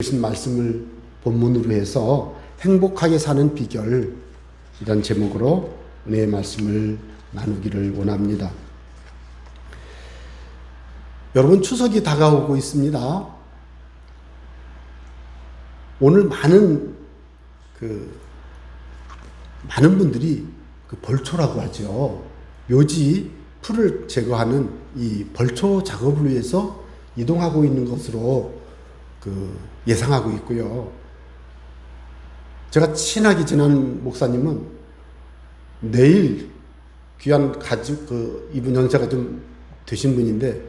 주신 말씀을 본문으로 해서 행복하게 사는 비결, 이런 제목으로 은혜의 말씀을 나누기를 원합니다. 여러분, 추석이 다가오고 있습니다. 오늘 많은 분들이 벌초라고 하죠. 묘지 풀을 제거하는 이 벌초 작업을 위해서 이동하고 있는 것으로 예상하고 있고요. 제가 친하게 지난 목사님은 내일 귀한 가족, 이분 연세가 좀 되신 분인데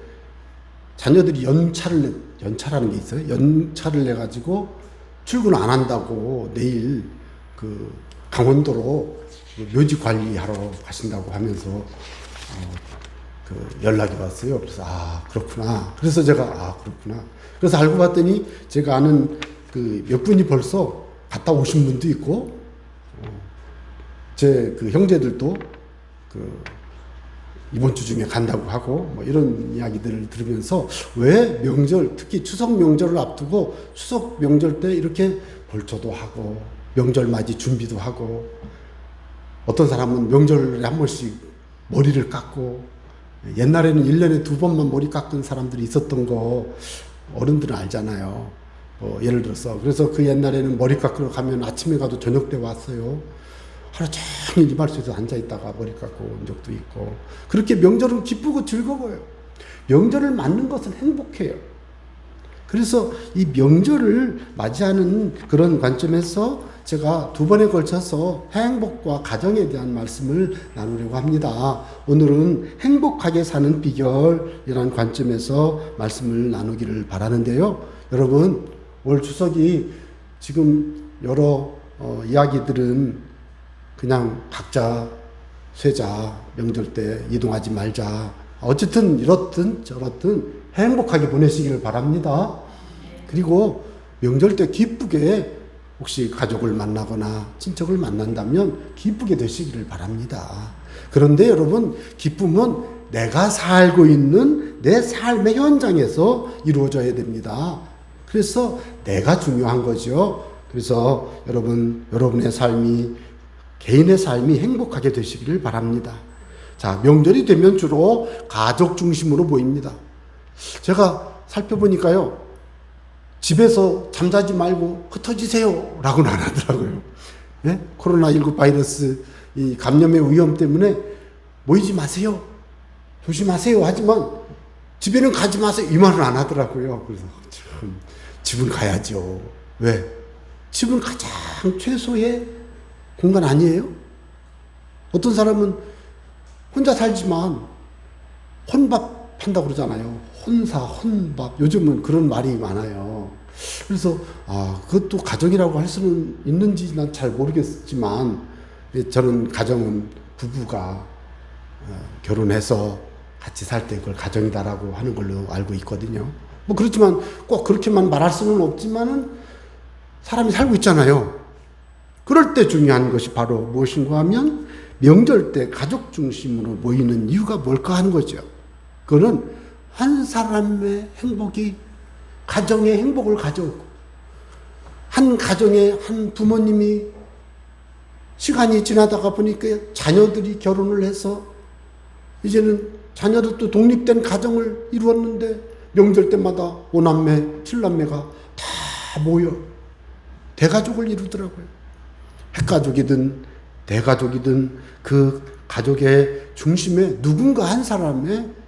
자녀들이 연차라는 게 있어요. 연차를 내가지고 출근 안 한다고 내일 강원도로 묘지 관리하러 가신다고 하면서 연락이 왔어요. 그래서 그렇구나. 그래서 제가 그렇구나. 그래서 알고 봤더니 제가 아는 몇 분이 벌써 갔다 오신 분도 있고, 제 형제들도 이번 주 중에 간다고 하고, 이런 이야기들을 들으면서 왜 명절, 특히 추석 명절을 앞두고 추석 명절 때 이렇게 벌초도 하고 명절 맞이 준비도 하고, 어떤 사람은 명절에 한 번씩 머리를 깎고, 옛날에는 1년에 2번만 머리 깎은 사람들이 있었던 거 어른들은 알잖아요. 예를 들어서 그래서 옛날에는 머리 깎으러 가면 아침에 가도 저녁 때 왔어요. 하루 종일 이발소에서 앉아있다가 머리 깎고 온 적도 있고. 그렇게 명절은 기쁘고 즐거워요. 명절을 맞는 것은 행복해요. 그래서 이 명절을 맞이하는 그런 관점에서 제가 2번에 걸쳐서 행복과 가정에 대한 말씀을 나누려고 합니다. 오늘은 행복하게 사는 비결이라는 관점에서 말씀을 나누기를 바라는데요. 여러분, 올 추석이 지금 여러 이야기들은 그냥 각자 쇠자, 명절 때 이동하지 말자, 어쨌든 이렇든 저렇든 행복하게 보내시기를 바랍니다. 그리고 명절 때 기쁘게 혹시 가족을 만나거나 친척을 만난다면 기쁘게 되시기를 바랍니다. 그런데 여러분, 기쁨은 내가 살고 있는 내 삶의 현장에서 이루어져야 됩니다. 그래서 내가 중요한 거죠. 그래서 여러분의 삶이, 개인의 삶이 행복하게 되시기를 바랍니다. 자, 명절이 되면 주로 가족 중심으로 보입니다. 제가 살펴보니까요, 집에서 잠자지 말고 흩어지세요 라고는 안 하더라고요. 네? 코로나19 바이러스 이 감염의 위험 때문에 모이지 마세요, 조심하세요 하지만 집에는 가지 마세요 이 말은 안 하더라고요. 그래서 참, 집은 가야죠. 왜? 집은 가장 최소의 공간 아니에요? 어떤 사람은 혼자 살지만 혼밥 한다고 그러잖아요. 혼밥. 요즘은 그런 말이 많아요. 그래서 그것도 가정이라고 할 수는 있는지 난 잘 모르겠지만, 저는 가정은 부부가 결혼해서 같이 살 때 그걸 가정이다라고 하는 걸로 알고 있거든요. 그렇지만 꼭 그렇게만 말할 수는 없지만은 사람이 살고 있잖아요. 그럴 때 중요한 것이 바로 무엇인가 하면 명절 때 가족 중심으로 모이는 이유가 뭘까 하는 거죠. 그거는 한 사람의 행복이 가정의 행복을 가져오고, 한 가정에 한 부모님이 시간이 지나다가 보니까 자녀들이 결혼을 해서 이제는 자녀들도 독립된 가정을 이루었는데 명절 때마다 5남매, 7남매가 다 모여 대가족을 이루더라고요. 핵가족이든 대가족이든 그 가족의 중심에 누군가 한 사람의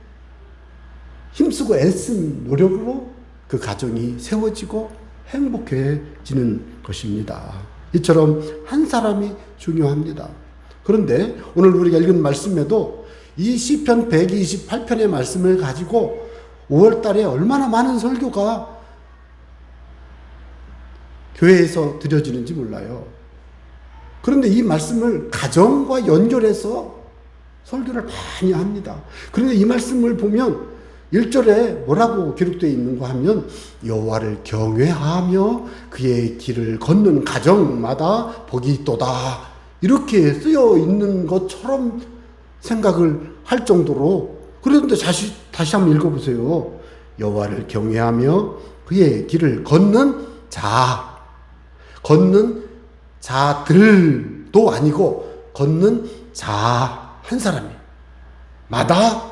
힘쓰고 애쓴 노력으로 그 가정이 세워지고 행복해지는 것입니다. 이처럼 한 사람이 중요합니다. 그런데 오늘 우리가 읽은 말씀에도 이 시편 128편의 말씀을 가지고 5월 달에 얼마나 많은 설교가 교회에서 드려지는지 몰라요. 그런데 이 말씀을 가정과 연결해서 설교를 많이 합니다. 그런데 이 말씀을 보면 1절에 뭐라고 기록되어 있는가 하면 여호와를 경외하며 그의 길을 걷는 가정마다 복이 있도다, 이렇게 쓰여 있는 것처럼 생각을 할 정도로. 그런데 다시 한번 읽어보세요. 여호와를 경외하며 그의 길을 걷는 자. 걷는 자들도 아니고 걷는 자 한 사람이 마다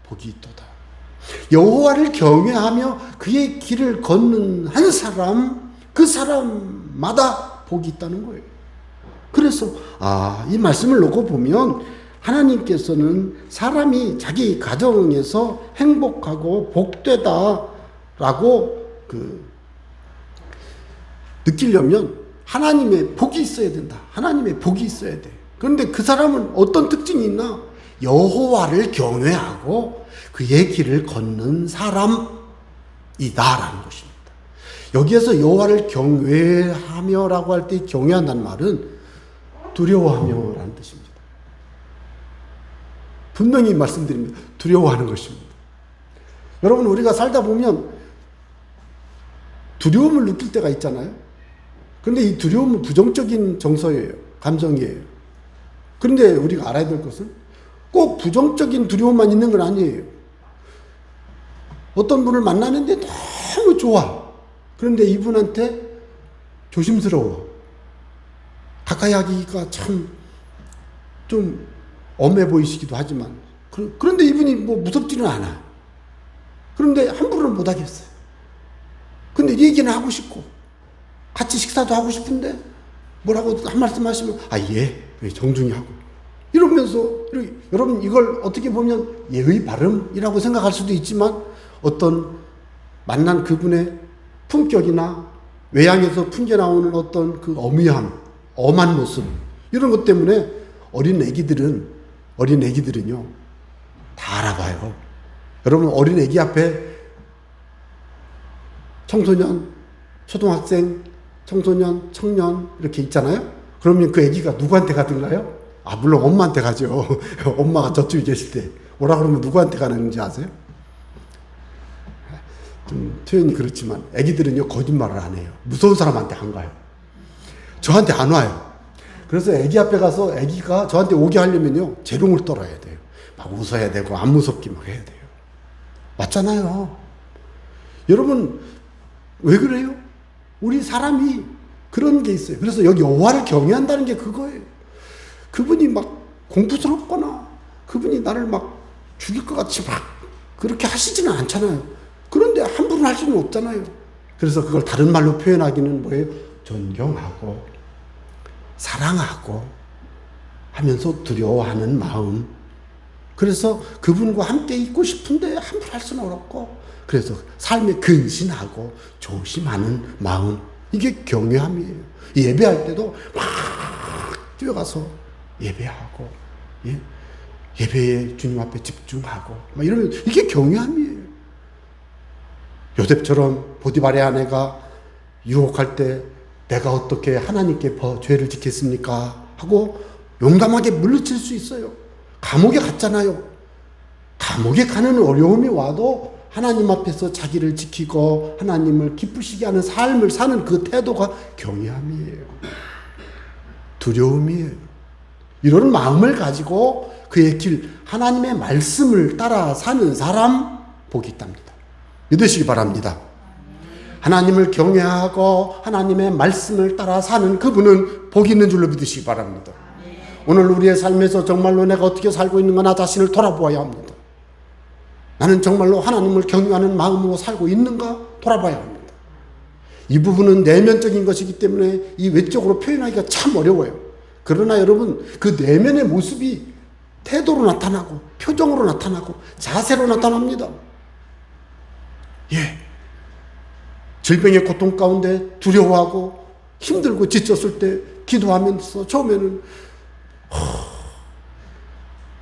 복이 있도다. 여호와를 경외하며 그의 길을 걷는 한 사람, 그 사람마다 복이 있다는 거예요. 그래서 이 말씀을 놓고 보면 하나님께서는 사람이 자기 가정에서 행복하고 복되다라고 느끼려면 하나님의 복이 있어야 된다. 하나님의 복이 있어야 돼. 그런데 그 사람은 어떤 특징이 있나? 여호와를 경외하고 그의 길을 걷는 사람이다라는 것입니다. 여기에서 여호와를 경외하며라고 할 때 경외한다는 말은 두려워하며라는 뜻입니다. 분명히 말씀드립니다. 두려워하는 것입니다. 여러분, 우리가 살다 보면 두려움을 느낄 때가 있잖아요. 그런데 이 두려움은 부정적인 정서예요. 감정이에요. 그런데 우리가 알아야 될 것은 꼭 부정적인 두려움만 있는 건 아니에요. 어떤 분을 만나는데 너무 좋아. 그런데 이분한테 조심스러워. 가까이 하기가 참 좀 엄해 보이시기도 하지만, 그런데 이분이 무섭지는 않아. 그런데 함부로는 못 하겠어요. 근데 얘기는 하고 싶고, 같이 식사도 하고 싶은데, 뭐라고 한 말씀 하시면, 예, 정중히 하고. 이러면서, 여러분, 이걸 어떻게 보면 예의 바름이라고 생각할 수도 있지만, 어떤 만난 그분의 품격이나 외양에서 풍겨나오는 어떤 그 어미함, 엄한 모습, 이런 것 때문에 어린 애기들은요, 다 알아봐요. 여러분, 어린 애기 앞에 청소년, 초등학생, 청소년, 청년 이렇게 있잖아요. 그러면 그 애기가 누구한테 가든가요? 물론 엄마한테 가죠. 엄마가 저쪽에 계실 때. 오라 그러면 누구한테 가는지 아세요? 좀 표현이 그렇지만 애기들은요, 거짓말을 안 해요. 무서운 사람한테 안 가요. 저한테 안 와요. 그래서 애기 앞에 가서 애기가 저한테 오게 하려면요, 재롱을 떨어야 돼요. 막 웃어야 되고 안 무섭게 막 해야 돼요. 맞잖아요. 여러분, 왜 그래요? 우리 사람이 그런 게 있어요. 그래서 여기 여호와를 경외한다는 게 그거예요. 그분이 막 공부스럽거나 그분이 나를 막 죽일 것 같이 막 그렇게 하시지는 않잖아요. 그런데 함부로 할 수는 없잖아요. 그래서 그걸 다른 말로 표현하기는 뭐예요? 존경하고 사랑하고 하면서 두려워하는 마음. 그래서 그분과 함께 있고 싶은데 함부로 할 수는 없고, 그래서 삶에 근신하고 조심하는 마음. 이게 경외함이에요. 예배할 때도 막 뛰어가서 예배하고, 예배에 주님 앞에 집중하고, 막 이러면 이게 경외함이에요. 요셉처럼 보디발의 아내가 유혹할 때 내가 어떻게 하나님께 죄를 짓겠습니까? 하고 용감하게 물리칠 수 있어요. 감옥에 갔잖아요. 감옥에 가는 어려움이 와도 하나님 앞에서 자기를 지키고 하나님을 기쁘시게 하는 삶을 사는 그 태도가 경외함이에요. 두려움이에요. 이런 마음을 가지고 그의 길, 하나님의 말씀을 따라 사는 사람 복이 있답니다. 믿으시기 바랍니다. 하나님을 경외하고 하나님의 말씀을 따라 사는 그분은 복이 있는 줄로 믿으시기 바랍니다. 오늘 우리의 삶에서 정말로 내가 어떻게 살고 있는가 나 자신을 돌아보아야 합니다. 나는 정말로 하나님을 경외하는 마음으로 살고 있는가 돌아봐야 합니다. 이 부분은 내면적인 것이기 때문에 이 외적으로 표현하기가 참 어려워요. 그러나 여러분, 그 내면의 모습이 태도로 나타나고 표정으로 나타나고 자세로 나타납니다. 질병의 고통 가운데 두려워하고 힘들고 지쳤을 때 기도하면서 처음에는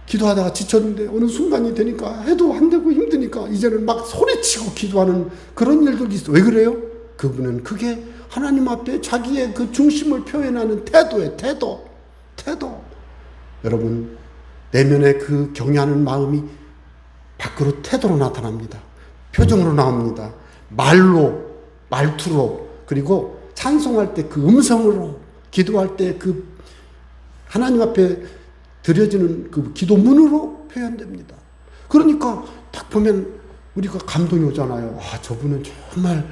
기도하다가 지쳤는데 어느 순간이 되니까 해도 안 되고 힘드니까 이제는 막 소리치고 기도하는 그런 일들이 있어요. 왜 그래요? 그분은 그게 하나님 앞에 자기의 그 중심을 표현하는 태도예요. 태도. 여러분, 내면의 그 경외하는 마음이 밖으로 태도로 나타납니다. 표정으로 나옵니다. 말투로, 그리고 찬송할 때 그 음성으로, 기도할 때 그 하나님 앞에 드려지는 그 기도문으로 표현됩니다. 그러니까 딱 보면 우리가 감동이 오잖아요. 저분은 정말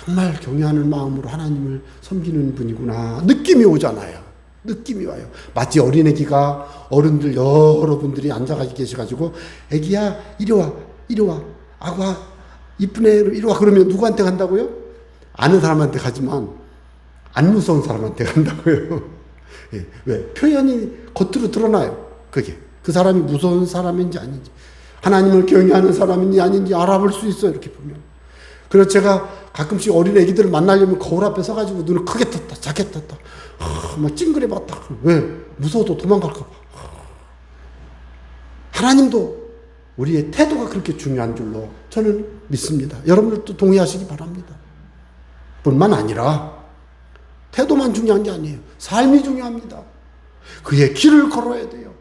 정말 경외하는 마음으로 하나님을 섬기는 분이구나 느낌이 오잖아요. 느낌이 와요. 마치 어린애기가 어른들 여러분들이 앉아 계셔가지고 애기야 이리 와 아가 이쁜 애 이리 와 그러면 누구한테 간다고요? 아는 사람한테 가지만 안 무서운 사람한테 간다고요. 예, 왜? 표현이 겉으로 드러나요. 그게 그 사람이 무서운 사람인지 아닌지 하나님을 경외하는 사람인지 아닌지 알아볼 수 있어요. 이렇게 보면. 그래서 제가 가끔씩 어린 애기들을 만나려면 거울 앞에 서가지고 눈을 크게 떴다 작게 떴다 막 찡그려 봤다. 왜? 무서워도 도망갈까 봐. 하나님도 우리의 태도가 그렇게 중요한 줄로 저는 믿습니다. 여러분들도 동의하시기 바랍니다. 뿐만 아니라 태도만 중요한 게 아니에요. 삶이 중요합니다. 그의 길을 걸어야 돼요.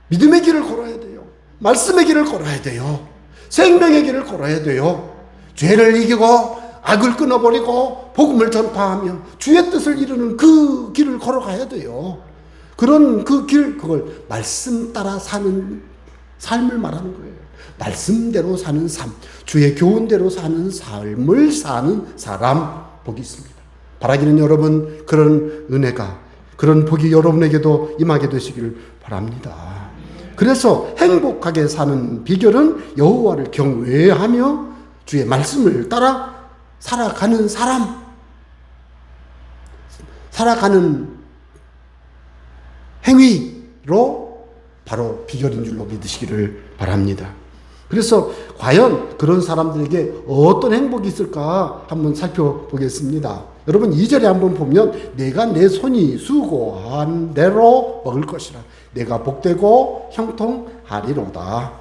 믿음의 길을 걸어야 돼요. 말씀의 길을 걸어야 돼요. 생명의 길을 걸어야 돼요. 죄를 이기고 악을 끊어버리고 복음을 전파하며 주의 뜻을 이루는 그 길을 걸어가야 돼요. 그런 그 길, 그걸 말씀 따라 사는 삶을 말하는 거예요. 말씀대로 사는 삶, 주의 교훈대로 사는 삶을 사는 사람 복이 있습니다. 바라기는 여러분 그런 은혜가 그런 복이 여러분에게도 임하게 되시기를 바랍니다. 그래서 행복하게 사는 비결은 여호와를 경외하며 주의 말씀을 따라 살아가는 사람, 살아가는 행위로 바로 비결인 줄로 믿으시기를 바랍니다. 그래서 과연 그런 사람들에게 어떤 행복이 있을까 한번 살펴보겠습니다. 여러분 2절에 한번 보면 내가 내 손이 수고한 대로 먹을 것이라 내가 복되고 형통하리로다.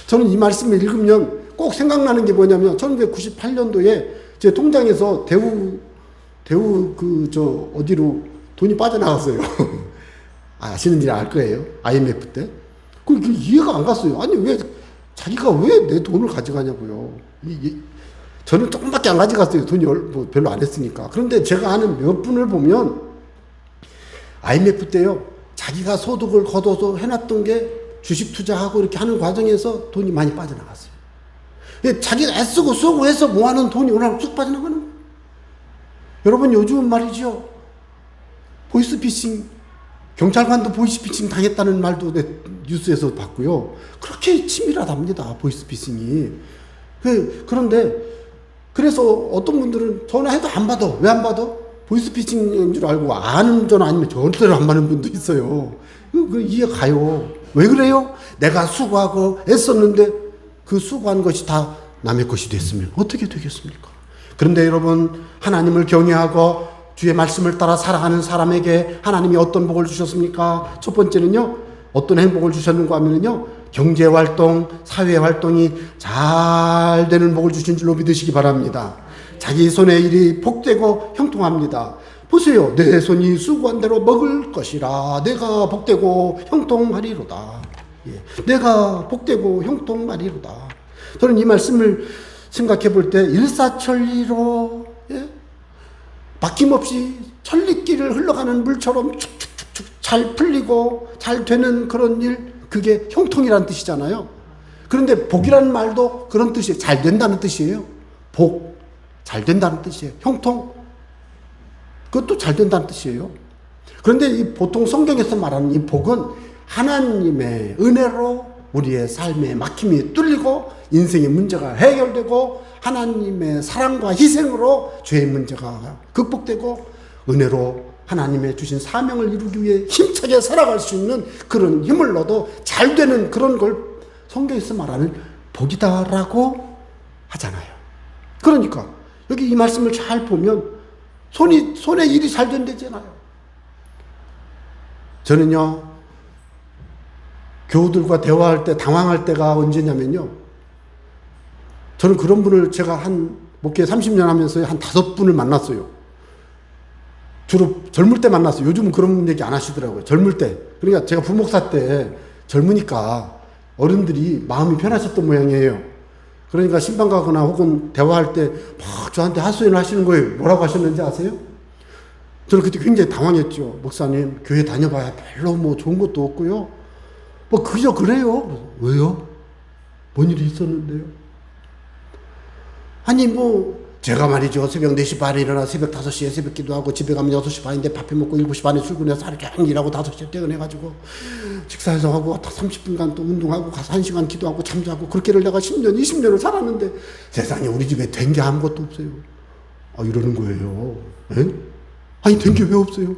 저는 이 말씀을 읽으면 꼭 생각나는 게 뭐냐면 1998년도에 제 통장에서 대우 어디로 돈이 빠져나갔어요. 아시는지 알 거예요. IMF 때. 그게 이해가 안 갔어요. 아니 자기가 왜 내 돈을 가져가냐고요. 저는 조금밖에 안 가져갔어요. 돈이 별로 안 했으니까. 그런데 제가 아는 몇 분을 보면 IMF 때요. 자기가 소득을 거둬서 해놨던 게 주식 투자하고 이렇게 하는 과정에서 돈이 많이 빠져나갔어요. 자기가 애쓰고 수고해서 모아놓은 돈이 오늘 쑥 빠져나가는 거예요. 여러분 요즘은 말이죠. 보이스피싱, 경찰관도 보이스피싱 당했다는 말도 뉴스에서 봤고요. 그렇게 치밀하답니다. 보이스피싱이. 그런데 그래서 어떤 분들은 전화해도 안 받아. 왜 안 받아? 보이스피싱인 줄 알고 아는 전화 아니면 절대로 안 받는 분도 있어요. 이해 가요. 왜 그래요? 내가 수고하고 애썼는데 그 수고한 것이 다 남의 것이 됐으면 어떻게 되겠습니까? 그런데 여러분 하나님을 경외하고 주의 말씀을 따라 살아가는 사람에게 하나님이 어떤 복을 주셨습니까? 첫 번째는요. 어떤 행복을 주셨는가 하면요. 경제활동, 사회활동이 잘 되는 복을 주신 줄로 믿으시기 바랍니다. 자기 손의 일이 복되고 형통합니다. 보세요. 내 손이 수고한 대로 먹을 것이라 내가 복되고 형통하리로다. 내가 복되고 형통하리로다. 저는 이 말씀을 생각해 볼 때 일사천리로 막힘없이 천리길을 흘러가는 물처럼 축축축축 잘 풀리고 잘 되는 그런 일, 그게 형통이라는 뜻이잖아요. 그런데 복이라는 말도 그런 뜻이에요. 잘 된다는 뜻이에요. 복, 잘 된다는 뜻이에요. 형통, 그것도 잘 된다는 뜻이에요. 그런데 이 보통 성경에서 말하는 이 복은 하나님의 은혜로 우리의 삶의 막힘이 뚫리고 인생의 문제가 해결되고 하나님의 사랑과 희생으로 죄의 문제가 극복되고 은혜로 하나님의 주신 사명을 이루기 위해 힘차게 살아갈 수 있는 그런 힘을 얻어 잘 되는 그런 걸 성경에서 말하는 복이다라고 하잖아요. 그러니까 여기 이 말씀을 잘 보면 손에 일이 잘 된다잖아요. 저는요 교우들과 대화할 때 당황할 때가 언제냐면요. 저는 그런 분을 제가 목회 30년 하면서 한 5분을 만났어요. 주로 젊을 때 만났어요. 요즘은 그런 얘기 안 하시더라고요. 젊을 때. 그러니까 제가 부목사 때 젊으니까 어른들이 마음이 편하셨던 모양이에요. 그러니까 신방 가거나 혹은 대화할 때 막 저한테 하소연을 하시는 거예요. 뭐라고 하셨는지 아세요? 저는 그때 굉장히 당황했죠. 목사님, 교회 다녀봐야 별로 뭐 좋은 것도 없고요. 뭐 그저 그래요. 왜요? 뭔 일이 있었는데요? 아니 뭐 제가 말이죠. 새벽 4시 반에 일어나 새벽 5시에 새벽 기도하고 집에 가면 6시 반인데 밥 해먹고 7시 반에 출근해서 하루 종일 일하고 5시에 퇴근해가지고 식사해서 하고 30분간 또 운동하고 가서 1시간 기도하고 잠자고 그렇게를 내가 10년, 20년을 살았는데 세상에 우리 집에 된 게 아무것도 없어요. 아, 이러는 거예요. 에? 아니, 된 게 왜 없어요?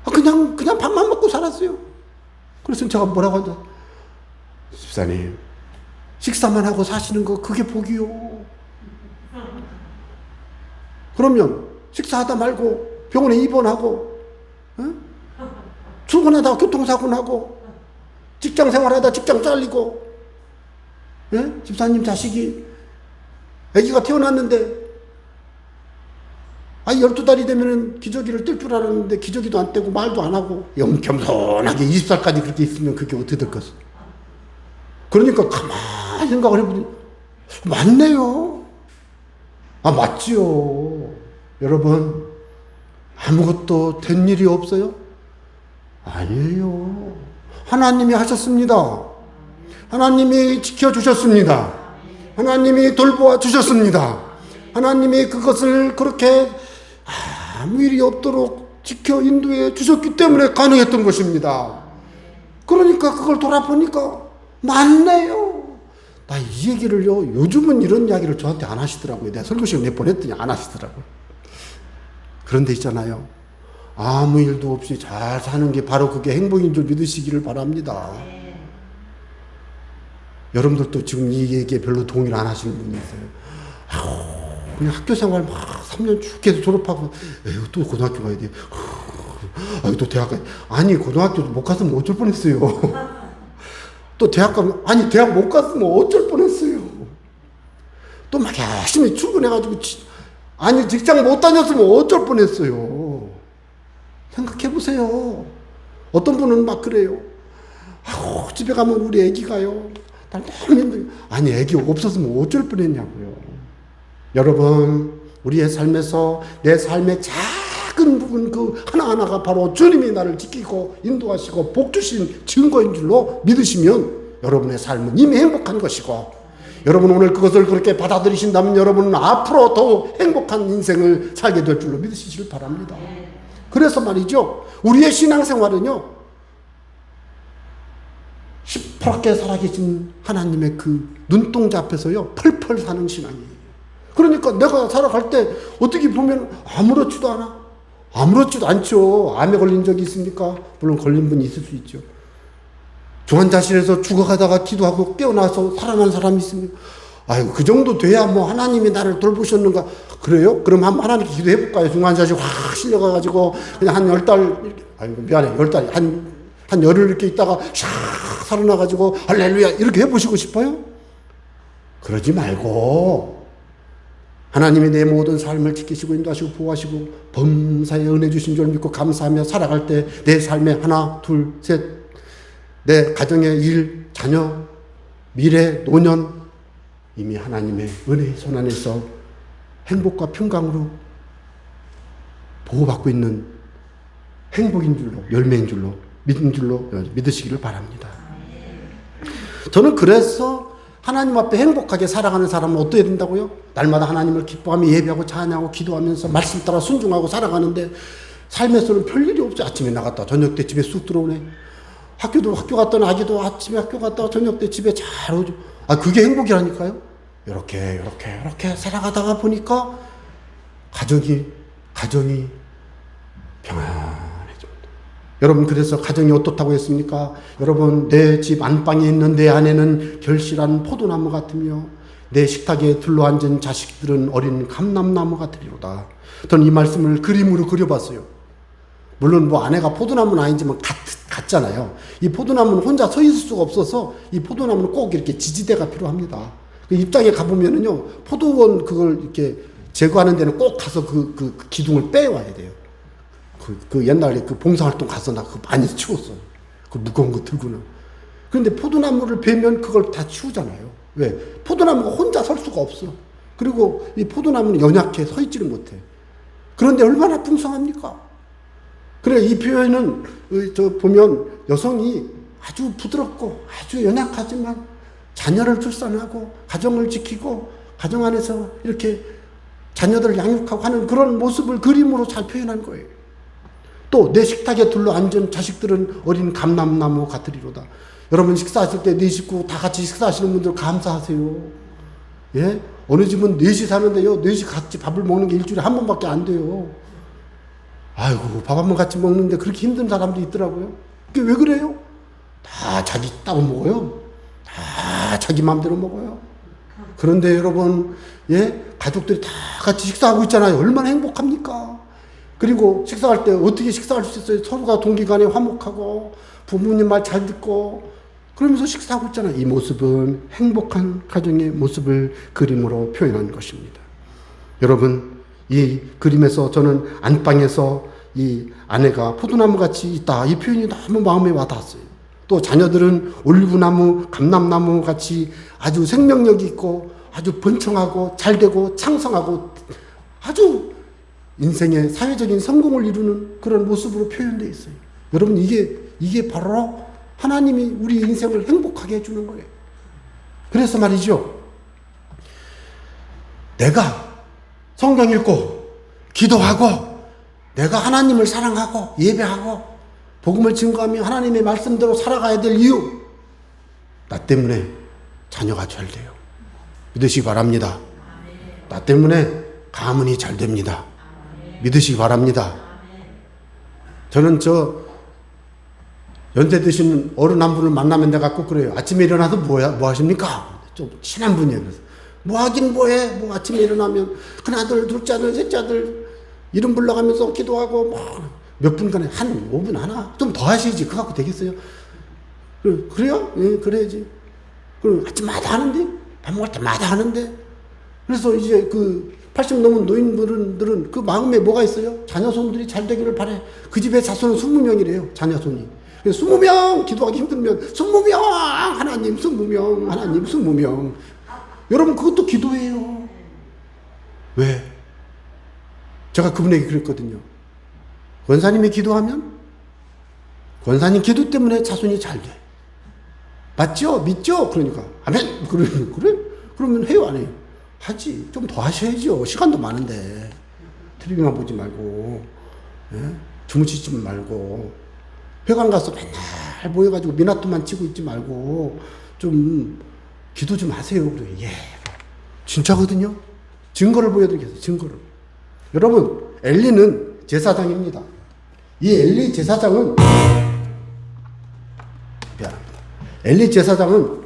아, 그냥 밥만 먹고 살았어요. 그래서 제가 뭐라고 하죠? 집사님, 식사만 하고 사시는 거 그게 복이요. 그러면 식사하다 말고 병원에 입원하고 출근하다가 교통사고 나고 직장 생활하다 직장 잘리고 집사님 자식이 아기가 태어났는데 12달이 되면은 기저귀를 뗄 줄 알았는데 기저귀도 안 떼고 말도 안 하고 겸손하게 20살까지 그렇게 있으면 그게 어떻게 될겠어? 그러니까 가만히 생각을 해보니 맞네요. 아, 맞지요. 여러분, 아무것도 된 일이 없어요? 아니에요. 하나님이 하셨습니다. 하나님이 지켜주셨습니다. 하나님이 돌보아 주셨습니다. 하나님이 그것을 그렇게 아무 일이 없도록 지켜 인도해 주셨기 때문에 가능했던 것입니다. 그러니까 그걸 돌아보니까 맞네요. 나 이 얘기를요, 요즘은 이런 이야기를 저한테 안 하시더라고요. 내가 설교 시간 몇 번 했더니 안 하시더라고요. 그런데 있잖아요. 아무 일도 없이 잘 사는 게 바로 그게 행복인 줄 믿으시기를 바랍니다. 여러분들도 지금 이 얘기에 별로 동의를 안 하시는 분이 있어요. 그냥 학교 생활 막 3년 쭉 해서 졸업하고, 에휴, 또 고등학교 가야 돼. 아유, 또 대학 가야 돼. 아니, 고등학교도 못 갔으면 어쩔 뻔했어요. 또 대학 가면, 아니, 대학 못 갔으면 어쩔 뻔했어요. 또 막 열심히 출근해가지고, 아니, 직장 못 다녔으면 어쩔 뻔했어요. 생각해보세요. 어떤 분은 막 그래요. 아우, 집에 가면 우리 애기가요. 날 너무 힘들어. 아니, 애기 없었으면 어쩔 뻔했냐고요. 여러분, 우리의 삶에서 내 삶의 작은 부분 그 하나하나가 바로 주님이 나를 지키고 인도하시고 복 주신 증거인 줄로 믿으시면 여러분의 삶은 이미 행복한 것이고, 여러분 오늘 그것을 그렇게 받아들이신다면 여러분은 앞으로 더욱 행복한 인생을 살게 될 줄로 믿으시길 바랍니다. 그래서 말이죠, 우리의 신앙생활은요, 시퍼렇게 살아계신 하나님의 그 눈동자 앞에서요 펄펄 사는 신앙이에요. 그러니까 내가 살아갈 때 어떻게 보면 아무렇지도 않아. 아무렇지도 않죠. 암에 걸린 적이 있습니까? 물론 걸린 분이 있을 수 있죠. 중환자실에서 죽어가다가 기도하고 깨어나서 살아난 사람이 있습니까? 아이고, 그 정도 돼야 뭐 하나님이 나를 돌보셨는가. 그래요? 그럼 한번 하나님께 기도해볼까요? 중환자실 확 실려가가지고 그냥 한 10달, 아이고 미안해, 10달, 한 열흘 이렇게 있다가 샥 살아나가지고 할렐루야 이렇게 해보시고 싶어요? 그러지 말고 하나님이 내 모든 삶을 지키시고 인도하시고 보호하시고 범사에 은혜 주신 줄 믿고 감사하며 살아갈 때 내 삶의 하나, 둘, 셋, 내 가정의 일, 자녀, 미래, 노년 이미 하나님의 은혜의 손안에서 행복과 평강으로 보호받고 있는 행복인 줄로, 열매인 줄로, 믿는 줄로 믿으시기를 바랍니다. 저는 그래서 하나님 앞에 행복하게 살아가는 사람은 어떻게 된다고요? 날마다 하나님을 기뻐하며 예배하고 찬양하고 기도하면서 말씀 따라 순종하고 살아가는데 삶에서는 별일이 없죠. 아침에 나갔다 저녁 때 집에 쑥 들어오네. 학교 갔던 아기도 아침에 학교 갔다가 저녁 때 집에 잘 오죠. 아, 그게 행복이라니까요. 이렇게 살아가다가 보니까 가정이 평안해집니다. 여러분, 그래서 가정이 어떻다고 했습니까? 여러분, 내 집 안방에 있는 내 아내는 결실한 포도나무 같으며 내 식탁에 둘러앉은 자식들은 어린 감람나무 같으리로다. 저는 이 말씀을 그림으로 그려봤어요. 물론 뭐 아내가 포도나무는 아니지만 같잖아요. 이 포도나무는 혼자 서 있을 수가 없어서 이 포도나무는 꼭 이렇게 지지대가 필요합니다. 그 입장에 가보면은요, 포도원 그걸 이렇게 제거하는 데는 꼭 가서 그 기둥을 빼와야 돼요. 그 옛날에 그 봉사활동 가서 나 그거 많이 치웠어. 그 무거운 거 들고는. 그런데 포도나무를 베면 그걸 다 치우잖아요. 왜? 포도나무가 혼자 설 수가 없어. 그리고 이 포도나무는 연약해 서 있지를 못해. 그런데 얼마나 풍성합니까? 그래, 이 표현은 보면 여성이 아주 부드럽고 아주 연약하지만 자녀를 출산하고 가정을 지키고 가정 안에서 이렇게 자녀들을 양육하고 하는 그런 모습을 그림으로 잘 표현한 거예요. 또 내 식탁에 둘러앉은 자식들은 어린 감람나무 같으리로다. 여러분 식사하실 때 네 식구 다 같이 식사하시는 분들 감사하세요. 예? 어느 집은 넷이 사는데요, 넷이 같이 밥을 먹는 게 일주일에 한 번밖에 안 돼요. 아이고, 밥 한 번 같이 먹는데 그렇게 힘든 사람도 있더라고요. 그게 왜 그래요? 다 자기 따로 먹어요. 다 자기 마음대로 먹어요. 그런데 여러분, 예? 가족들이 다 같이 식사하고 있잖아요. 얼마나 행복합니까? 그리고 식사할 때 어떻게 식사할 수 있어요? 서로가 동기간에 화목하고 부모님 말 잘 듣고 그러면서 식사하고 있잖아요. 이 모습은 행복한 가정의 모습을 그림으로 표현한 것입니다. 여러분, 이 그림에서 저는 안방에서 이 아내가 포도나무 같이 있다. 이 표현이 너무 마음에 와닿았어요. 또 자녀들은 올리브나무, 감람나무 같이 아주 생명력이 있고 아주 번창하고 잘되고 창성하고 아주 인생의 사회적인 성공을 이루는 그런 모습으로 표현되어 있어요. 여러분, 이게 바로 하나님이 우리 인생을 행복하게 해주는 거예요. 그래서 말이죠. 내가 성경 읽고 기도하고 내가 하나님을 사랑하고 예배하고 복음을 증거하며 하나님의 말씀대로 살아가야 될 이유, 나 때문에 자녀가 잘 돼요. 믿으시기 바랍니다. 나 때문에 가문이 잘 됩니다. 믿으시기 바랍니다. 저는 연세 드시는 어른 한 분을 만나면 내가 꼭 그래요. 아침에 일어나서 뭐 하십니까? 좀 친한 분이에요. 그래서 뭐 하긴 뭐해? 뭐 아침에 일어나면 큰아들, 둘째 아들, 셋째 아들 이름 불러가면서 기도하고 뭐 몇 분간에 한 5분 하나? 좀 더 하시지. 그거 갖고 되겠어요? 그래요? 예, 그래야지. 그리고 아침마다 하는데? 밥 먹을 때마다 하는데? 그래서 이제 80 넘은 노인들은 그 마음에 뭐가 있어요? 자녀손들이 잘 되기를 바래. 그 집에 자손은 20명이래요. 자녀손이. 20명 기도하기 힘들면 20명 하나님 20명 하나님 20명. 여러분, 그것도 기도예요. 왜? 제가 그분에게 그랬거든요. 권사님이 기도하면 권사님 기도 때문에 자손이 잘 돼. 맞죠? 믿죠? 그러니까 아멘. 그래? 그러면 해요, 안 해요? 하지. 좀 더 하셔야죠. 시간도 많은데. TV만 보지 말고, 예? 주무시지 말고, 회관 가서 맨날 모여가지고 미나토만 치고 있지 말고, 좀 기도 좀 하세요. 그래. 예. 진짜거든요. 증거를 보여드리겠어요. 증거를. 여러분, 엘리는 제사장입니다. 이 엘리 제사장은, 미안합니다. 엘리 제사장은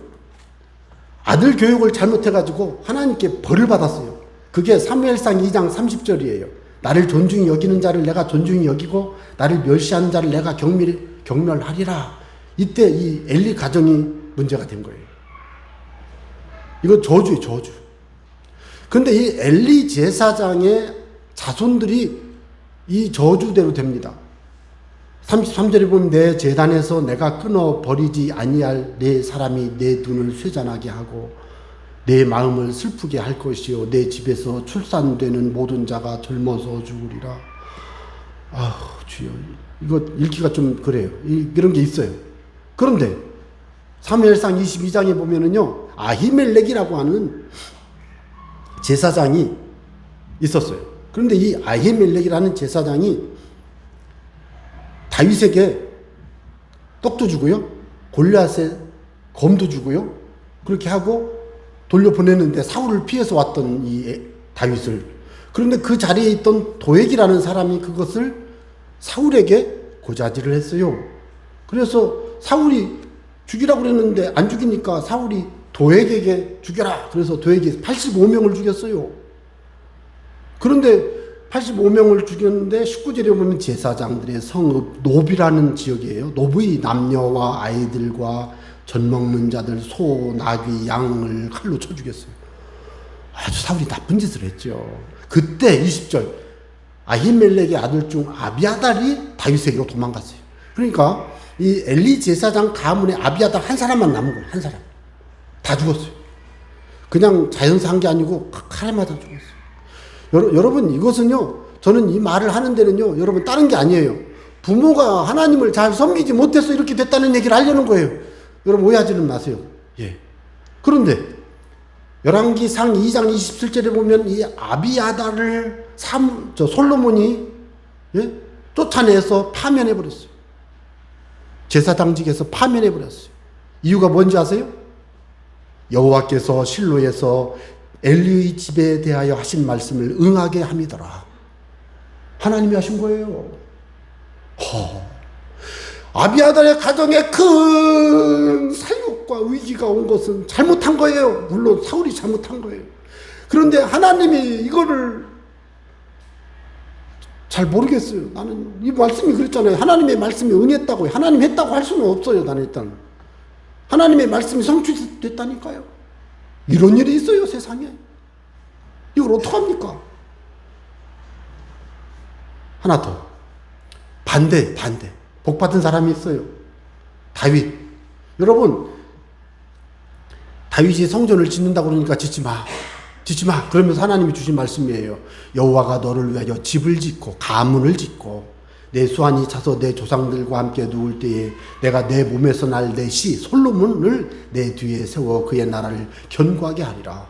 아들 교육을 잘못해가지고 하나님께 벌을 받았어요. 그게 사무엘상 2장 30절이에요. 나를 존중히 여기는 자를 내가 존중히 여기고 나를 멸시하는 자를 내가 경멸하리라. 이때 이 엘리 가정이 문제가 된 거예요. 이거 저주예요, 저주. 근데 이 엘리 제사장의 자손들이 이 저주대로 됩니다. 33절에 보면 내 제단에서 내가 끊어 버리지 아니할 내 사람이 내 눈을 쇠잔하게 하고 내 마음을 슬프게 할 것이요 내 집에서 출산되는 모든 자가 젊어서 죽으리라. 아우 주여, 이거 읽기가 좀 그래요. 이런 게 있어요. 그런데 사무엘상 22장에 보면은요, 아히멜렉이라고 하는 제사장이 있었어요. 그런데 이 아히멜렉이라는 제사장이 다윗에게 떡도 주고요, 골리앗에 검도 주고요, 그렇게 하고 돌려보냈는데 사울을 피해서 왔던 이 다윗을, 그런데 그 자리에 있던 도액이라는 사람이 그것을 사울에게 고자질을 했어요. 그래서 사울이 죽이라고 그랬는데 안 죽이니까 사울이 도액에게 죽여라. 그래서 도액이 85명을 죽였어요. 그런데 85명을 죽였는데 19절에 보면 제사장들의 성읍 노비라는 지역이에요. 노비 남녀와 아이들과 젖 먹는 자들, 소, 나귀, 양을 칼로 쳐 죽였어요. 아주 사울이 나쁜 짓을 했죠. 그때 20절 아히멜렉의 아들 중 아비아달이 다윗에게로 도망갔어요. 그러니까 이 엘리 제사장 가문의 아비아달 한 사람만 남은 거예요. 한 사람. 다 죽었어요. 그냥 자연사 한 게 아니고 칼에 맞아 죽었어요. 여러분, 이것은요, 저는 이 말을 하는 데는요, 여러분, 다른 게 아니에요. 부모가 하나님을 잘 섬기지 못해서 이렇게 됐다는 얘기를 하려는 거예요. 여러분, 오해하지는 마세요. 예. 그런데 열왕기상 2장 27절에 보면 이 아비아달을 솔로몬이 쫓아내서 파면해 버렸어요. 제사장직에서 파면해 버렸어요. 이유가 뭔지 아세요? 여호와께서 실로에서 엘리의 집에 대하여 하신 말씀을 응하게 함이더라. 하나님이 하신 거예요. 아비아달의 가정에 큰 사육과 위기가 온 것은 잘못한 거예요. 물론 사울이 잘못한 거예요. 그런데 하나님이 이거를 잘 모르겠어요. 나는 이 말씀이 그랬잖아요. 하나님의 말씀이 응했다고요. 하나님 했다고 할 수는 없어요. 나는 일단 하나님의 말씀이 성취됐다니까요. 이런 일이 있어요, 세상에. 이걸 어떡합니까? 하나 더. 반대. 복 받은 사람이 있어요. 다윗. 여러분, 다윗이 성전을 짓는다고 그러니까 짓지 마. 그러면서 하나님이 주신 말씀이에요. 여호와가 너를 위하여 집을 짓고 가문을 짓고 내 수완이 차서 내 조상들과 함께 누울 때에 내가 내 몸에서 날 내 시 솔로몬을 내 뒤에 세워 그의 나라를 견고하게 하리라.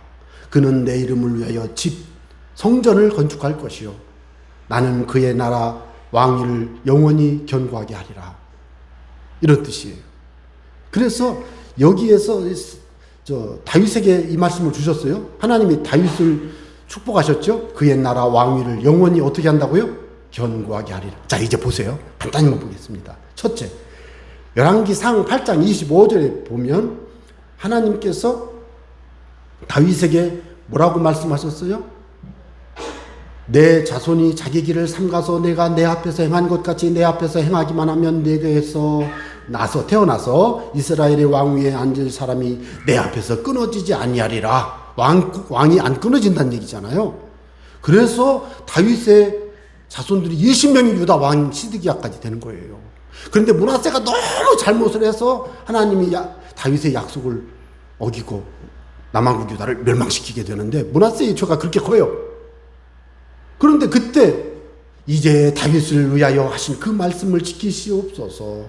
그는 내 이름을 위하여 집 성전을 건축할 것이요 나는 그의 나라 왕위를 영원히 견고하게 하리라. 이런 뜻이에요. 그래서 여기에서 다윗에게 이 말씀을 주셨어요. 하나님이 다윗을 축복하셨죠. 그의 나라 왕위를 영원히 어떻게 한다고요? 견고하게 하리라. 자, 이제 보세요. 간단히만 보겠습니다. 첫째, 열왕기상 8장 25절에 보면 하나님께서 다윗에게 뭐라고 말씀하셨어요? 내 자손이 자기 길을 삼가서 내가 내 앞에서 행한 것 같이 내 앞에서 행하기만 하면 내게서 태어나서 이스라엘의 왕위에 앉을 사람이 내 앞에서 끊어지지 아니하리라. 왕이 안 끊어진다는 얘기잖아요. 그래서 다윗의 자손들이 20명이 유다 왕 시드기야까지 되는 거예요. 그런데 므낫세가 너무 잘못을 해서 하나님이 다윗의 약속을 어기고 남한국 유다를 멸망시키게 되는데 므낫세의 죄가 그렇게 커요. 그런데 그때 이제 다윗을 위하여 하신 그 말씀을 지키시옵소서.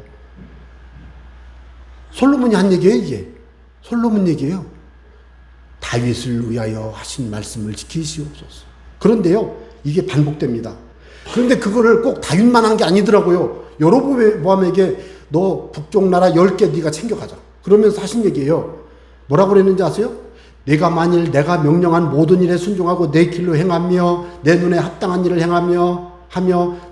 솔로몬이 한 얘기예요, 이게. 솔로몬 얘기예요. 다윗을 위하여 하신 말씀을 지키시옵소서. 그런데요, 이게 반복됩니다. 그런데 그거를 꼭 다윗만 한 게 아니더라고요. 여로보암에게 너 북쪽 나라 10개 네가 챙겨가자. 그러면서 하신 얘기예요. 뭐라고 그랬는지 아세요? 내가 만일 내가 명령한 모든 일에 순종하고 내 길로 행하며 내 눈에 합당한 일을 행하며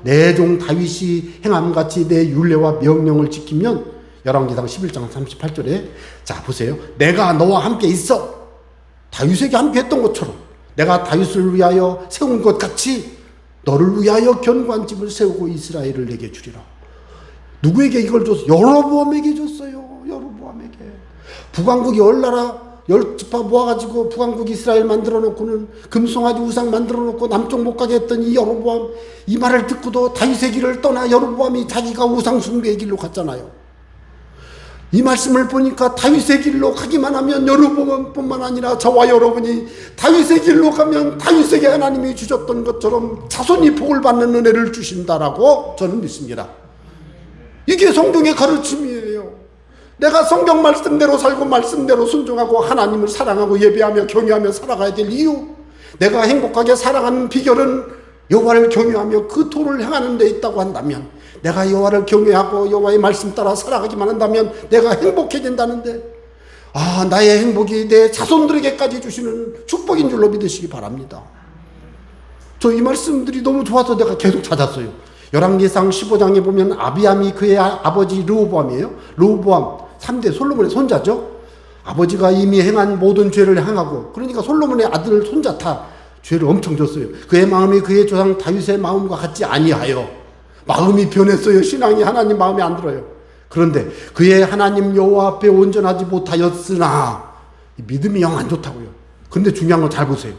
내 종 다윗이 행함같이 내 율례와 명령을 지키면 열왕기상 11장 38절에 자 보세요. 내가 너와 함께 있어. 다윗에게 함께 했던 것처럼 내가 다윗을 위하여 세운 것 같이 너를 위하여 견고한 집을 세우고 이스라엘을 내게 주리라. 누구에게 이걸 줬어요? 여로보암에게 줬어요. 여로보암에게. 북왕국이 얼나라 10지파 모아가지고 북왕국 이스라엘 만들어 놓고는 금송아지 우상 만들어 놓고 남쪽 못 가게 했던 이 여로보암, 이 말을 듣고도 다윗의 길을 떠나 여로보암이 자기가 우상 숭배의 길로 갔잖아요. 이 말씀을 보니까 다윗의 길로 가기만 하면 여로보암뿐만 아니라 저와 여러분이 다윗의 길로 가면 다윗에게 하나님이 주셨던 것처럼 자손이 복을 받는 은혜를 주신다라고 저는 믿습니다. 이게 성경의 가르침이에요. 내가 성경 말씀대로 살고 말씀대로 순종하고 하나님을 사랑하고 예배하며 경외하며 살아가야 될 이유, 내가 행복하게 살아가는 비결은 여호와를 경외하며 그 도를 행하는 데 있다고 한다면, 내가 여호와를 경외하고 여호와의 말씀 따라 살아가기만 한다면 내가 행복해진다는데, 나의 행복이 내 자손들에게까지 주시는 축복인 줄로 믿으시기 바랍니다. 저 이 말씀들이 너무 좋아서 내가 계속 찾았어요. 열왕기상 15장에 보면 아비암이 그의 아버지 르호보암이에요. 르호보암 3대 솔로몬의 손자죠. 아버지가 이미 행한 모든 죄를 행하고, 그러니까 솔로몬의 아들 손자 다 죄를 엄청 졌어요. 그의 마음이 그의 조상 다윗의 마음과 같지 아니하여 마음이 변했어요. 신앙이 하나님 마음에 안 들어요. 그런데 그의 하나님 여호와 앞에 온전하지 못하였으나, 믿음이 영 안 좋다고요. 그런데 중요한 건 잘 보세요.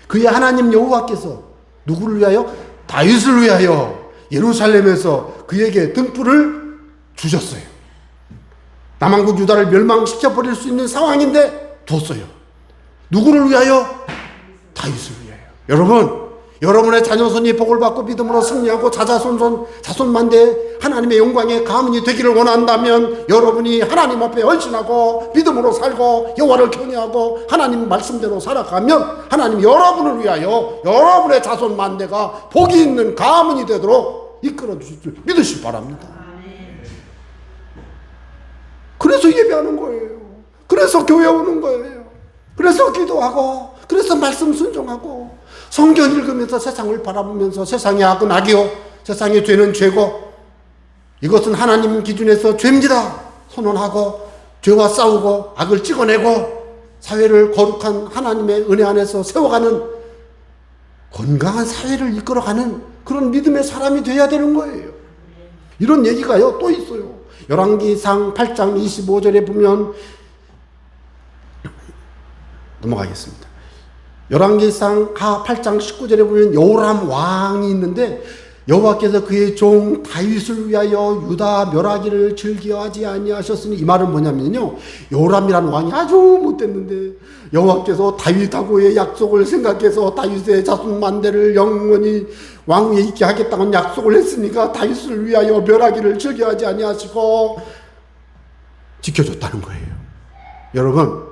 그의 하나님 여호와께서 누구를 위하여? 다윗을 위하여 예루살렘에서 그에게 등불을 주셨어요. 남한국 유다를 멸망시켜버릴 수 있는 상황인데 뒀어요. 누구를 위하여? 다윗을 위하여. 여러분, 여러분의 자녀손이 복을 받고 믿음으로 승리하고 자손만대 하나님의 영광의 가문이 되기를 원한다면 여러분이 하나님 앞에 헌신하고 믿음으로 살고 여호와를 경외하고 하나님 말씀대로 살아가면 하나님 여러분을 위하여 여러분의 자손만대가 복이 있는 가문이 되도록 이끌어 주실 줄 믿으시기 바랍니다. 그래서 예배하는 거예요. 그래서 교회 오는 거예요. 그래서 기도하고, 그래서 말씀 순종하고, 성경 읽으면서 세상을 바라보면서 세상의 악은 악이요, 세상의 죄는 죄고, 이것은 하나님 기준에서 죄입니다 선언하고, 죄와 싸우고, 악을 찍어내고, 사회를 거룩한 하나님의 은혜 안에서 세워가는 건강한 사회를 이끌어가는 그런 믿음의 사람이 돼야 되는 거예요. 이런 얘기가요, 또 있어요. 열왕기상 8장 25절에 보면, 넘어가겠습니다. 열왕기상 8장 19절에 보면 여호람 왕이 있는데 여호와께서 그의 종 다윗을 위하여 유다 멸하기를 즐겨하지 아니하셨으니, 이 말은 뭐냐면요, 여호람이라는 왕이 아주 못됐는데 여호와께서 다윗하고의 약속을 생각해서 다윗의 자손 만대를 영원히 왕위에 있게 하겠다는 약속을 했으니까 다윗을 위하여 멸하기를 즐겨하지 아니하시고 지켜줬다는 거예요. 여러분,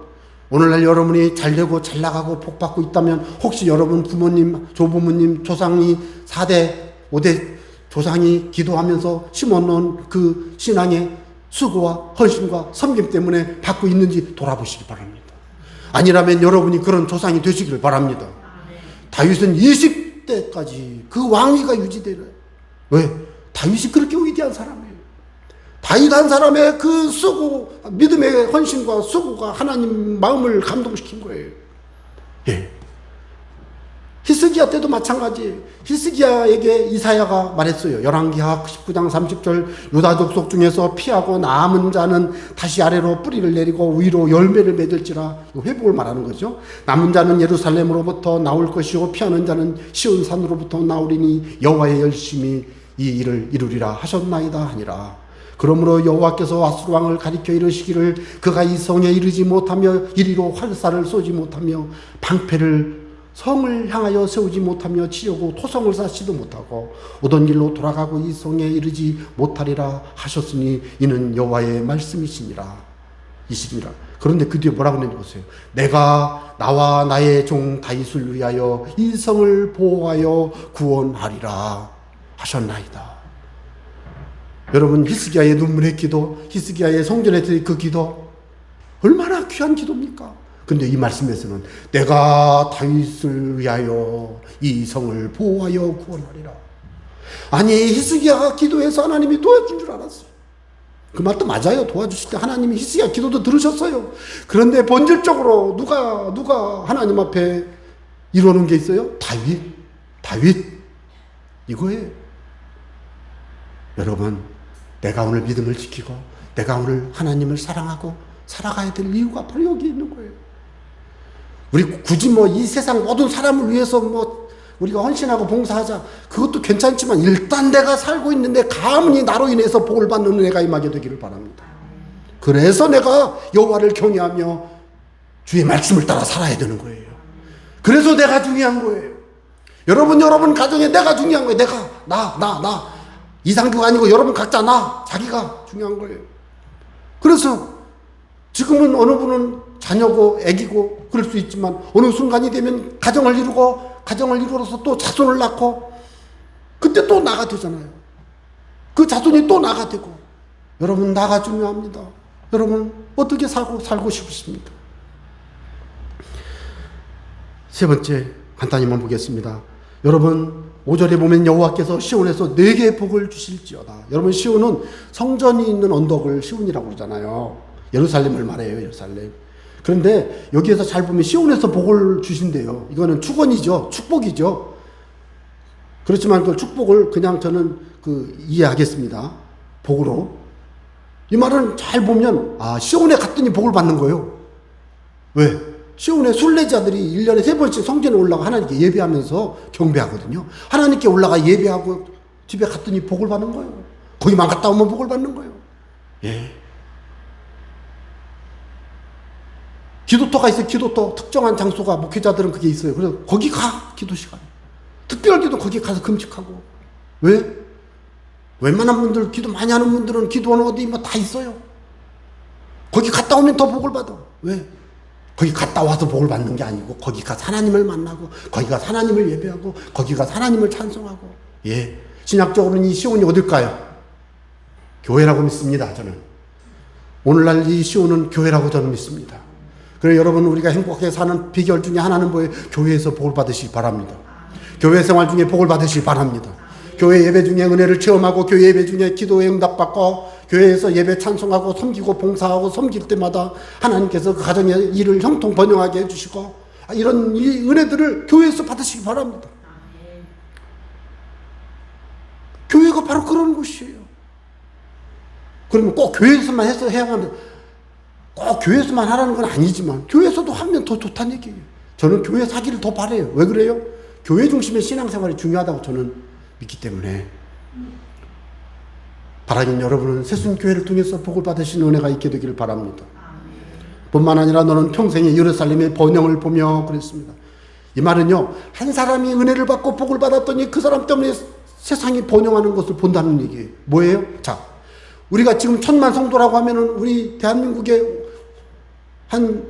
오늘날 여러분이 잘되고 잘나가고 복받고 있다면 혹시 여러분 부모님, 조부모님, 조상이 4대 5대 조상이 기도하면서 심어놓은 그 신앙의 수고와 헌신과 섬김 때문에 받고 있는지 돌아보시기 바랍니다. 아니라면 여러분이 그런 조상이 되시기를 바랍니다. 다윗은 20대까지 그 왕위가 유지되래. 왜? 다윗이 그렇게 위대한 사람이에요. 다윗 한 사람의 그 수고, 믿음의 헌신과 수고가 하나님 마음을 감동시킨 거예요. 예. 히스기야 때도 마찬가지. 히스기야에게 이사야가 말했어요. 열왕기하 19장 30절, 유다 족속 중에서 피하고 남은 자는 다시 아래로 뿌리를 내리고 위로 열매를 맺을지라. 회복을 말하는 거죠. 남은 자는 예루살렘으로부터 나올 것이요 피하는 자는 시온 산으로부터 나오리니 여호와의 열심히 이 일을 이루리라 하셨나이다 하니라. 그러므로 여호와께서 아수르 왕을 가리켜 이르시기를 그가 이 성에 이르지 못하며 이리로 활사를 쏘지 못하며 방패를 성을 향하여 세우지 못하며 치려고 토성을 쌓지도 못하고 오던 길로 돌아가고 이 성에 이르지 못하리라 하셨으니 이는 여호와의 말씀이시니라. 그런데 그 뒤에 뭐라고 했는지 보세요. 내가 나와 나의 종 다윗을 위하여 이 성을 보호하여 구원하리라 하셨나이다. 여러분, 히스기야의 눈물의 기도, 히스기야의 성전에서의 그 기도, 얼마나 귀한 기도입니까? 근데 이 말씀에서는 내가 다윗을 위하여 이 성을 보호하여 구원하리라. 아니, 히스기야가 기도해서 하나님이 도와준 줄 알았어요. 그 말도 맞아요. 도와주실 때 하나님이 히스기야 기도도 들으셨어요. 그런데 본질적으로 누가 하나님 앞에 이루는 게 있어요? 다윗 이거예요. 여러분, 내가 오늘 믿음을 지키고 내가 오늘 하나님을 사랑하고 살아가야 될 이유가 바로 여기 있는 거예요. 우리 굳이 이 세상 모든 사람을 위해서 우리가 헌신하고 봉사하자, 그것도 괜찮지만 일단 내가 살고 있는데 가문이 나로 인해서 복을 받는 은혜가 임하게 되기를 바랍니다. 그래서 내가 여호와를 경외하며 주의 말씀을 따라 살아야 되는 거예요. 그래서 내가 중요한 거예요. 여러분 가정에 내가 중요한 거예요. 내가 나 이상규가 아니고 여러분 각자 자기가 중요한 거예요. 그래서 지금은 어느 분은 자녀고 애기고 그럴 수 있지만 어느 순간이 되면 가정을 이루어서 또 자손을 낳고 그때 또 나가 되잖아요. 그 자손이 또 나가 되고. 여러분, 나가 중요합니다. 여러분, 어떻게 살고 싶으십니까? 세 번째 간단히만 보겠습니다. 여러분, 5절에 보면 여호와께서 시온에서 4개의 복을 주실지어다. 여러분, 시온은 성전이 있는 언덕을 시온이라고 그러잖아요. 예루살렘을 말해요. 예루살렘. 그런데 여기에서 잘 보면 시온에서 복을 주신대요. 이거는 축원이죠. 축복이죠. 그렇지만 그 축복을 그냥 저는 이해하겠습니다. 복으로. 이 말은 잘 보면 시온에 갔더니 복을 받는 거예요. 왜? 시온의 순례자들이 1년에 3번씩 성전에 올라가 하나님께 예배하면서 경배하거든요. 하나님께 올라가 예배하고 집에 갔더니 복을 받는 거예요. 거기만 갔다 오면 복을 받는 거예요. 예. 기도터가 있어요. 기도터. 특정한 장소가 목회자들은 그게 있어요. 그래서 거기 가. 기도 시간. 특별기도 거기 가서 금식하고. 왜? 웬만한 분들, 기도 많이 하는 분들은 기도하는 어디 뭐 다 있어요. 거기 갔다 오면 더 복을 받아. 왜? 거기 갔다 와서 복을 받는 게 아니고 거기 가서 하나님을 만나고 거기 가서 하나님을 예배하고 거기 가서 하나님을 찬송하고. 예, 신약적으로는 이 시온이 어딜까요? 교회라고 믿습니다. 저는 오늘날 이 시온은 교회라고 저는 믿습니다. 그래서 여러분, 우리가 행복하게 사는 비결 중에 하나는 뭐예요? 교회에서 복을 받으시기 바랍니다. 교회 생활 중에 복을 받으시기 바랍니다. 교회 예배 중에 은혜를 체험하고 교회 예배 중에 기도에 응답받고 교회에서 예배 찬송하고 섬기고 봉사하고 섬길 때마다 하나님께서 그 가정의 일을 형통 번영하게 해주시고, 이런 이 은혜들을 교회에서 받으시기 바랍니다. 교회가 바로 그런 곳이에요. 그러면 꼭 교회에서만 해서 해야만, 꼭 교회에서만 하라는 건 아니지만 교회에서도 하면 더 좋다는 얘기예요. 저는 교회에서 하기를 더 바라요. 왜 그래요? 교회 중심의 신앙생활이 중요하다고 저는 믿기 때문에. 바라긴 여러분은 새순교회를 통해서 복을 받으시는 은혜가 있게 되기를 바랍니다. 뿐만 아니라 너는 평생에 예루살렘의 번영을 보며 그랬습니다. 이 말은요, 한 사람이 은혜를 받고 복을 받았더니 그 사람 때문에 세상이 번영하는 것을 본다는 얘기예요. 뭐예요? 자, 우리가 지금 1000만 성도라고 하면은 우리 대한민국에 한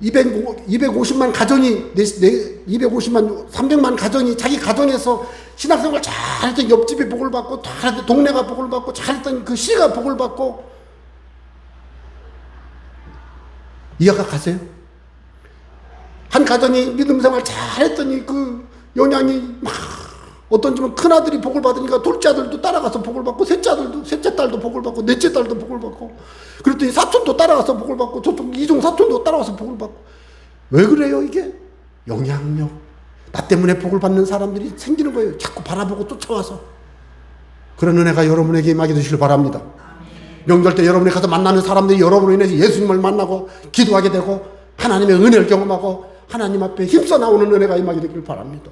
250만 가정이, 250만, 300만 가정이 자기 가정에서 신학생활 잘했던 옆집이 복을 받고, 잘했던 동네가 복을 받고, 잘했던 그 시가 복을 받고. 이해가 가세요? 한 가정이 믿음생활 잘했더니 그 영향이 막, 어떤 집은 큰아들이 복을 받으니까 둘째 아들도 따라가서 복을 받고, 셋째 딸도 복을 받고, 넷째 딸도 복을 받고, 그랬더니 사촌도 따라가서 복을 받고, 저쪽 이종 사촌도 따라가서 복을 받고. 왜 그래요, 이게? 영향력. 나 때문에 복을 받는 사람들이 생기는 거예요. 자꾸 바라보고 쫓아와서. 그런 은혜가 여러분에게 임하게 되시길 바랍니다. 명절 때 여러분이 가서 만나는 사람들이 여러분으로 인해서 예수님을 만나고 기도하게 되고 하나님의 은혜를 경험하고 하나님 앞에 힘써 나오는 은혜가 임하게 되길 바랍니다.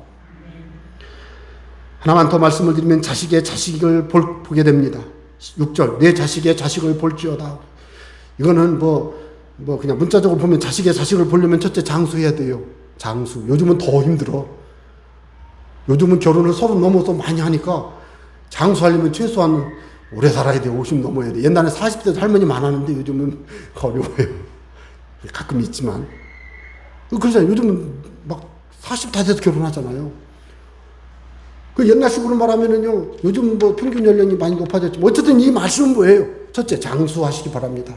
하나만 더 말씀을 드리면 자식의 자식을 보게 됩니다. 6절, 내 자식의 자식을 볼지어다. 이거는 그냥 문자적으로 보면 자식의 자식을 보려면 첫째 장수해야 돼요. 장수. 요즘은 더 힘들어. 요즘은 결혼을 30 넘어서 많이 하니까 장수하려면 최소한 오래 살아야 돼. 50 넘어야 돼. 옛날에 40대 할머니 많았는데 요즘은 어려워요. 가끔 있지만. 그러잖아요. 요즘은 막 40 다 돼서 결혼하잖아요. 그 옛날식으로 말하면은요, 요즘 평균 연령이 많이 높아졌지만, 어쨌든 이 말씀은 뭐예요? 첫째, 장수하시기 바랍니다.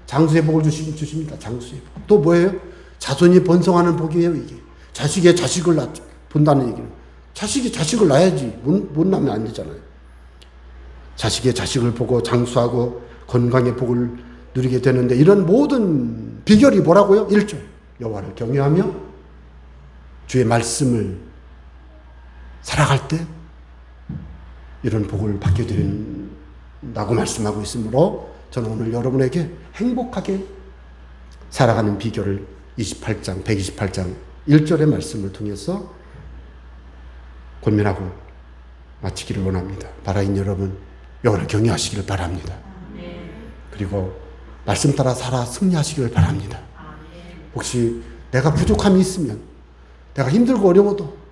장수의 복을 주십니다. 장수의 복. 또 뭐예요? 자손이 번성하는 복이에요, 이게. 자식의 자식을 본다는 얘기는. 자식이 자식을 낳아야지. 못 낳으면 안 되잖아요. 자식의 자식을 보고 장수하고 건강의 복을 누리게 되는데, 이런 모든 비결이 뭐라고요? 1절. 여호와를 경외하며 주의 말씀을 살아갈 때 이런 복을 받게 된다고 말씀하고 있으므로, 저는 오늘 여러분에게 행복하게 살아가는 비결을 128장 1절의 말씀을 통해서 권면하고 마치기를 원합니다. 바라인 여러분, 여호와를 경외하시기를 바랍니다. 그리고 말씀 따라 살아 승리하시기를 바랍니다. 혹시 내가 부족함이 있으면, 내가 힘들고 어려워도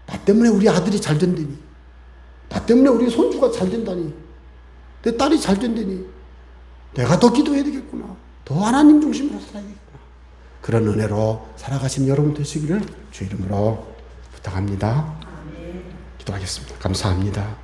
나 때문에 우리 아들이 잘 된다니, 나 때문에 우리 손주가 잘 된다니, 내 딸이 잘 된다니, 내가 더 기도해야 되겠구나, 더 하나님 중심으로 살아야겠구나, 그런 은혜로 살아가신 여러분 되시기를 주 이름으로 부탁합니다. 기도하겠습니다. 감사합니다.